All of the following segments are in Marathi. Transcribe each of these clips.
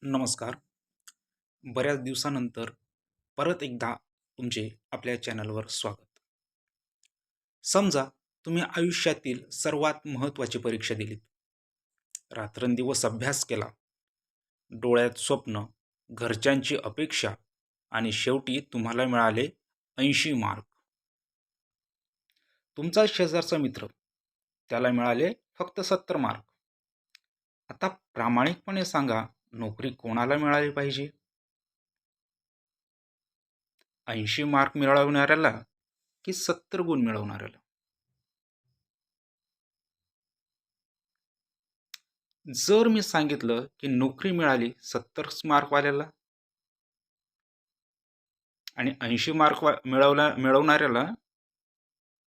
नमस्कार. बऱ्याच दिवसानंतर परत एकदा तुमचे आपल्या चॅनलवर स्वागत. समजा तुम्ही आयुष्यातील सर्वात महत्त्वाची परीक्षा दिलीत. रात्रंदिवस अभ्यास केला, डोळ्यात स्वप्न, घरच्यांची अपेक्षा आणि शेवटी तुम्हाला मिळाले 80 मार्क. तुमचा शेजारचा मित्र, त्याला मिळाले फक्त 70 मार्क. आता प्रामाणिकपणे सांगा, नोकरी कोणाला मिळाली पाहिजे? 80 मार्क मिळवणाऱ्याला की 70 गुण मिळवणाऱ्याला? जर मी सांगितलं की नोकरी मिळाली 70 मार्कवाल्याला आणि 80 मार्क मिळवणाऱ्याला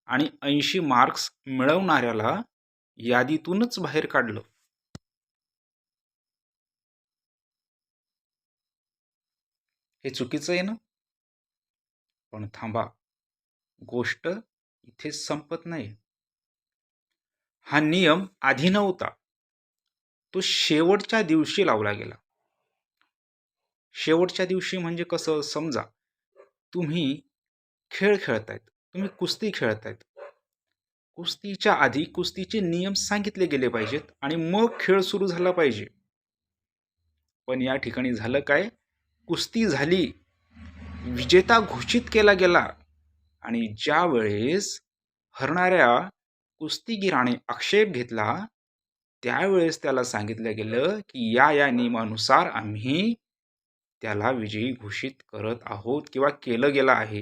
आणि 80 मार्क्स मिळवणाऱ्याला यादीतूनच बाहेर काढलं, हे चुकीचं आहे ना? पण थांबा, गोष्ट इथेच संपत नाही. हा नियम आधी नव्हता, तो शेवटच्या दिवशी लावला गेला. शेवटच्या दिवशी म्हणजे कसं? समजा तुम्ही खेळ खेळतायत, तुम्ही कुस्ती खेळतायत. कुस्तीच्या आधी कुस्तीचे नियम सांगितले गेले पाहिजेत आणि मग खेळ सुरू झाला पाहिजे. पण या ठिकाणी झालं काय? कुस्ती झाली, विजेता घोषित केला गेला आणि ज्या वेळेस हरणाऱ्या कुस्तीगीराने आक्षेप घेतला, त्यावेळेस त्याला सांगितलं गेलं की या नियमानुसार आम्ही त्याला विजयी घोषित करत आहोत किंवा केलं गेलं आहे.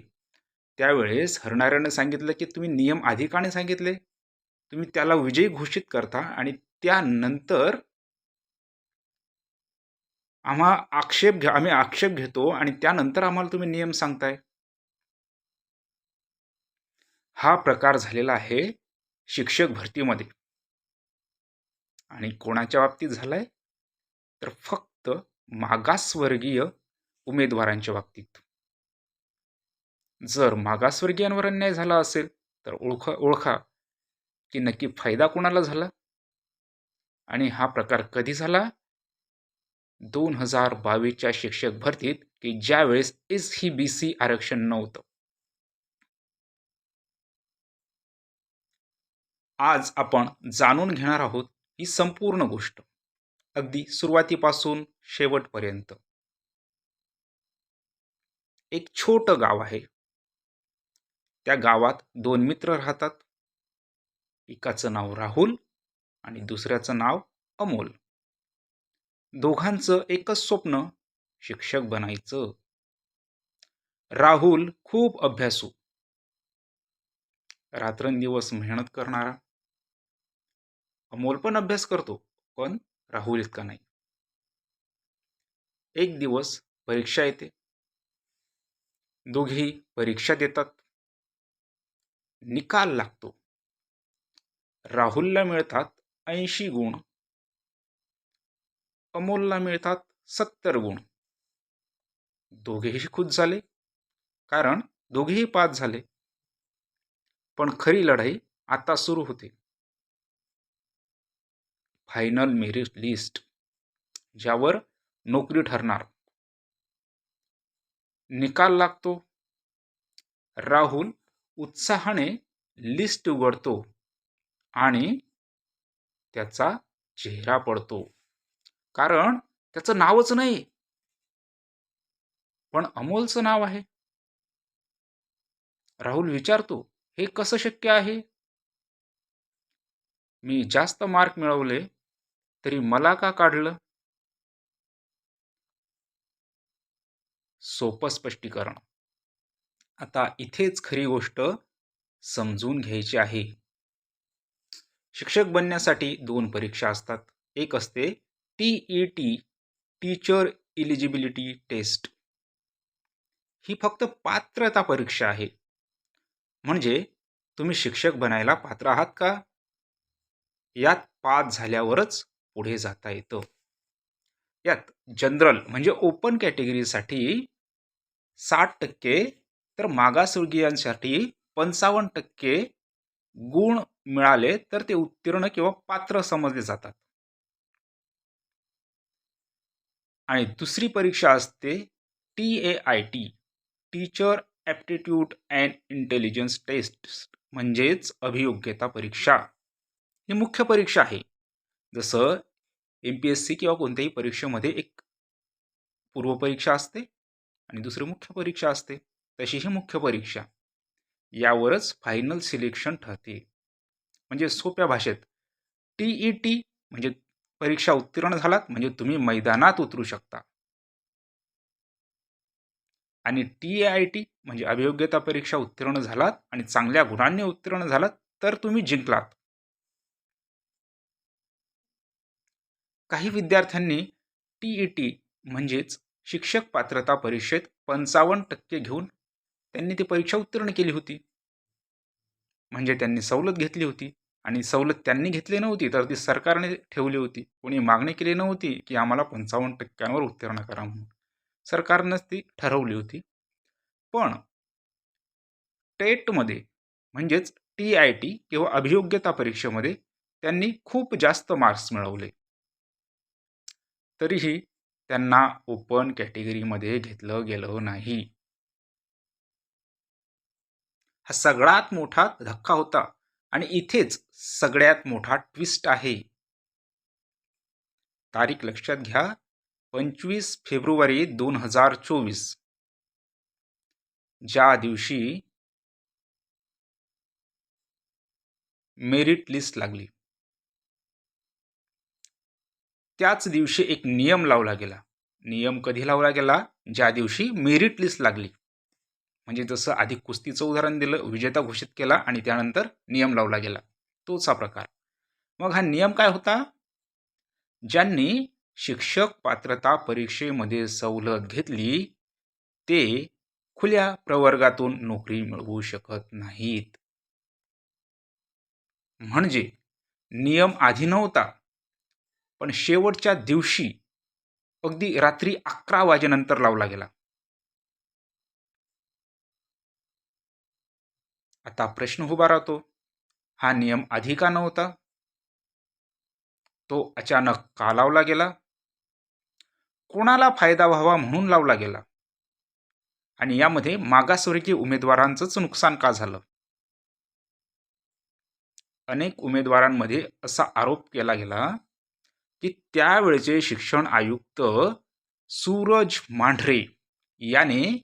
त्यावेळेस हरणाऱ्याने सांगितलं की तुम्ही नियम आधी का नाही सांगितले? तुम्ही त्याला विजयी घोषित करता आणि त्यानंतर आम्ही आक्षेप घेतो आणि त्यानंतर आम्हाला तुम्ही नियम सांगताय. हा प्रकार झालेला आहे शिक्षक भरतीमध्ये. आणि कोणाच्या बाबतीत झालाय? तर फक्त मागासवर्गीय उमेदवारांच्या बाबतीत. जर मागासवर्गीयांवर अन्याय झाला असेल तर ओळखा की नक्की फायदा कोणाला झाला आणि हा प्रकार कधी झाला? 2022च्या शिक्षक भरतीत, की ज्यावेळेस SEBC आरक्षण नव्हतं. आज आपण जाणून घेणार आहोत ही संपूर्ण गोष्ट, अगदी सुरुवातीपासून शेवटपर्यंत. एक छोटं गाव आहे. त्या गावात दोन मित्र राहतात. एकाचं नाव राहुल आणि दुसऱ्याचं नाव अमोल. दोघांचं एकच स्वप्न, शिक्षक बनायचं. राहुल खूप अभ्यासू, रात्रंदिवस मेहनत करणारा. अमोल पण अभ्यास करतो, पण राहुल इतका नाही. एक दिवस परीक्षा येते. दोघेही परीक्षा देतात. निकाल लागतो. राहुलला मिळतात 80 गुण, अमोलला मिळतात 70 गुण. दोघेही खुश झाले, कारण दोघेही पास झाले. पण खरी लढाई आता सुरू होते. फायनल मेरिट लिस्ट, ज्यावर नोकरी ठरणार. निकाल लागतो. राहुल उत्साहाने लिस्ट उघडतो आणि त्याचा चेहरा पडतो, कारण त्याचं नावच नाही, पण अमोलचं नाव आहे. राहुल विचारतो, हे कसं शक्य आहे? मी जास्त मार्क मिळवले तरी मला का काढलं? सोपं स्पष्टीकरण. आता इथेच खरी गोष्ट समजून घ्यायची आहे. शिक्षक बनण्यासाठी 2 परीक्षा असतात. एक असते TET, टीचर इलिजिबिलिटी टेस्ट. ही फक्त पात्रता परीक्षा आहे. म्हणजे तुम्ही शिक्षक बनायला पात्र आहात का? यात पास झाल्यावरच पुढे जाता येतं. यात जनरल म्हणजे ओपन कॅटेगरीसाठी 60% तर मागासवर्गीयांसाठी 55% गुण मिळाले तर ते उत्तीर्ण किंवा पात्र समजले जातात. आणि दुसरी परीक्षा असते TAIT, teacher aptitude and intelligence test, म्हणजेच अभियोग्यता परीक्षा. ही मुख्य परीक्षा आहे. जसं MPSC किंवा कोणत्याही परीक्षेमध्ये एक पूर्वपरीक्षा असते आणि दुसरी मुख्य परीक्षा असते, तशी ही मुख्य परीक्षा. यावरच फायनल सिलेक्शन ठरते. म्हणजे सोप्या भाषेत TET म्हणजे परीक्षा उत्तीर्ण झालात म्हणजे तुम्ही मैदानात उतरू शकता, आणि TAIT म्हणजे अभियोग्यता परीक्षा उत्तीर्ण झालात आणि चांगल्या गुणांनी उत्तीर्ण झालात तर तुम्ही जिंकलात. काही विद्यार्थ्यांनी TET म्हणजेच शिक्षक पात्रता परीक्षेत 55% घेऊन त्यांनी ती परीक्षा उत्तीर्ण केली होती. म्हणजे त्यांनी सवलत घेतली होती, आणि सवलत त्यांनी घेतली नव्हती तर ती सरकारने ठेवली होती. कोणी मागणी केली नव्हती की आम्हाला 55% उत्तीर्ण करा म्हणून. सरकारनंच ती ठरवली होती. पण टेटमध्ये म्हणजेच TIT किंवा अभियोग्यता परीक्षेमध्ये त्यांनी खूप जास्त मार्क्स मिळवले, तरीही त्यांना ओपन कॅटेगरीमध्ये घेतलं गेलं नाही. हा सगळ्यात मोठा धक्का होता, आणि इथेच सगळ्यात मोठा ट्विस्ट आहे. तारीख लक्षात घ्या, 25 फेब्रुवारी 2024, ज्या दिवशी मेरिट लिस्ट लागली, त्याच दिवशी एक नियम लावला गेला. नियम कधी लावला गेला? ज्या दिवशी मेरिट लिस्ट लागली. म्हणजे जसं आधी कुस्तीचं उदाहरण दिलं, विजेता घोषित केला आणि त्यानंतर नियम लावला गेला, तोच हा प्रकार. मग हा नियम काय होता? ज्यांनी शिक्षक पात्रता परीक्षेमध्ये सवलत घेतली ते खुल्या प्रवर्गातून नोकरी मिळवू शकत नाहीत. म्हणजे नियम आधी नव्हता, पण शेवटच्या दिवशी अगदी रात्री 11 वाजेनंतर लावला गेला. आता प्रश्न उभा राहतो, हा नियम आधी का नव्हता? तो अचानक का लावला गेला? कोणाला फायदा व्हावा म्हणून लावला गेला? आणि यामध्ये मागासवर्गीय उमेदवारांचंच नुकसान का झालं? अनेक उमेदवारांमध्ये असा आरोप केला गेला की त्यावेळचे शिक्षण आयुक्त सूरज मांढरे याने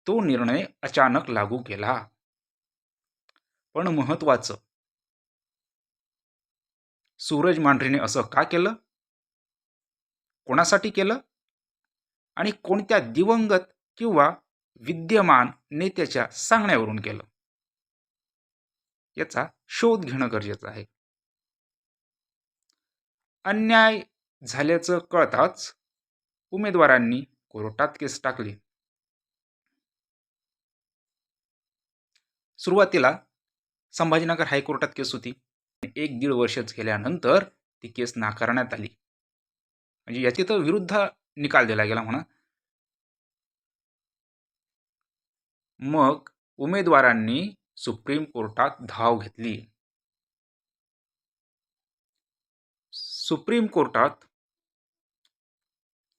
तो निर्णय अचानक लागू केला. पण महत्त्वाचं, सूरज मांढरेने असं का केलं? कोणासाठी केलं? आणि कोणत्या दिवंगत किंवा विद्यमान नेत्याच्या सांगण्यावरून केलं? याचा शोध घेणं गरजेचं आहे. अन्याय झाल्याचं कळताच उमेदवारांनी कोर्टात केस टाकली. सुरुवातीला संभाजीनगर हायकोर्टात केस होती. 1-1.5 वर्षच गेल्यानंतर ती केस नाकारण्यात आली. म्हणजे याची तर विरुद्ध निकाल दिला गेला म्हणा. मग उमेदवारांनी सुप्रीम कोर्टात धाव घेतली. सुप्रीम कोर्टात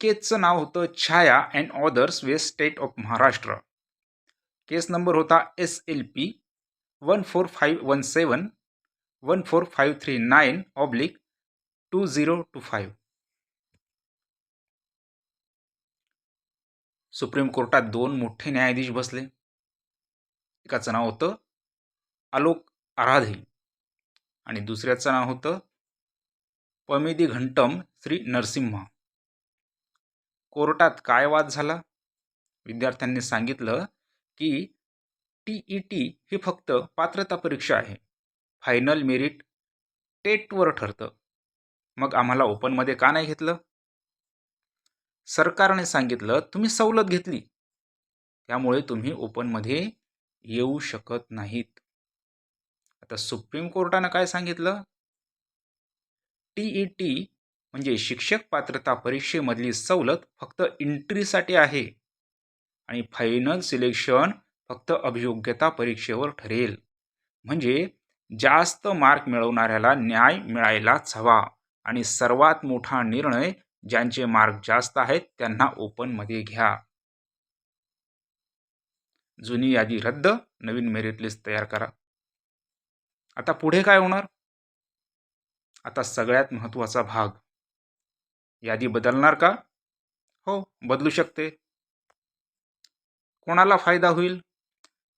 केसचं नाव होतं Chhaya and others west state of Maharashtra. Case number होता SLP 14517 14539/2025. सुप्रीम कोर्टात 2 मोठे न्यायाधीश बसले. एकाचं नाव होतं आलोक आराधे आणि दुसऱ्याचं नाव होतं पमेदी घंटम श्री नरसिम्हा. कोर्टात काय वाद झाला? विद्यार्थ्यांनी सांगितलं की TET ही फक्त पात्रता परीक्षा आहे, फायनल मेरिट टेटवर ठरतं. मग आम्हाला ओपनमध्ये का नाही घेतलं? सरकारने सांगितलं तुम्ही सवलत घेतली, त्यामुळे तुम्ही ओपनमध्ये येऊ शकत नाहीत. आता सुप्रीम कोर्टानं काय सांगितलं? TET म्हणजे शिक्षक पात्रता परीक्षेमधली सवलत फक्त एंट्रीसाठी आहे, आणि फायनल सिलेक्शन फक्त अभियोग्यता परीक्षेवर ठरेल. म्हणजे जास्त मार्क मिळवणाऱ्याला न्याय मिळायलाच हवा, आणि सर्वात मोठा निर्णय ज्यांचे मार्क जास्त आहेत त्यांना ओपनमध्ये घ्या. जुनी यादी रद्द, नवीन मेरिट लिस्ट तयार करा. आता पुढे काय होणार? आता सगळ्यात महत्त्वाचा भाग, यादी बदलणार का? हो, बदलू शकते. कोणाला फायदा होईल?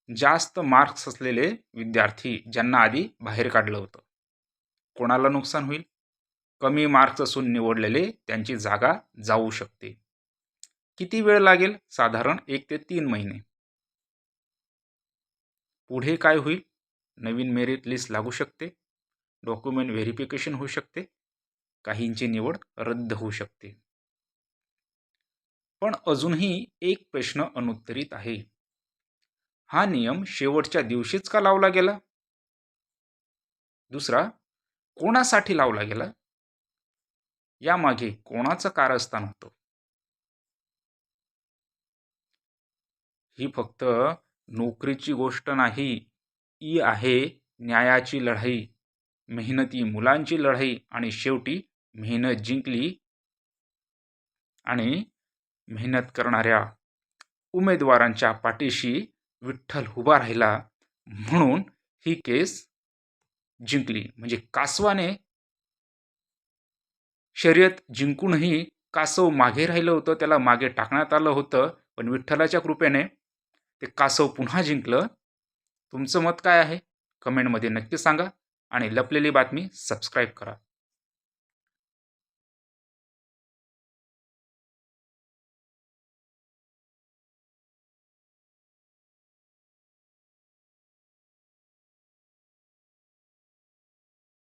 जास्त मार्क्स असलेले विद्यार्थी ज्यांना आधी बाहेर काढलं होतं. कोणाला नुकसान होईल? कमी मार्क्स असून निवडलेले त्यांची जागा जाऊ शकते. किती वेळ लागेल? साधारण 1 ते 3 महिने. पुढे काय होईल? नवीन मेरिट लिस्ट लागू शकते, डॉक्युमेंट व्हेरिफिकेशन होऊ शकते, काहींची निवड रद्द होऊ शकते. पण अजूनही एक प्रश्न अनुत्तरित आहे. हा नियम शेवटच्या दिवशीच का लावला गेला? दुसरा, कोणासाठी लावला गेला? यामागे कोणाचं कारस्थान होतं? ही फक्त नोकरीची गोष्ट नाही, ही आहे न्यायाची लढाई, मेहनती मुलांची लढाई आणि शेवटी मेहनत जिंकली आणि मेहनत करणाऱ्या उमेदवारांच्या पाठीशी विठ्ठल उभा राहिला म्हणून ही केस जिंकली. म्हणजे कासवाने शर्यत जिंकूनही कासव मागे राहिलं होतं, त्याला मागे टाकण्यात आलं होतं, पण विठ्ठलाच्या कृपेने ते कासव पुन्हा जिंकलं. तुमचं मत काय आहे? कमेंटमध्ये नक्की सांगा आणि लपलेली बातमी सबस्क्राईब करा.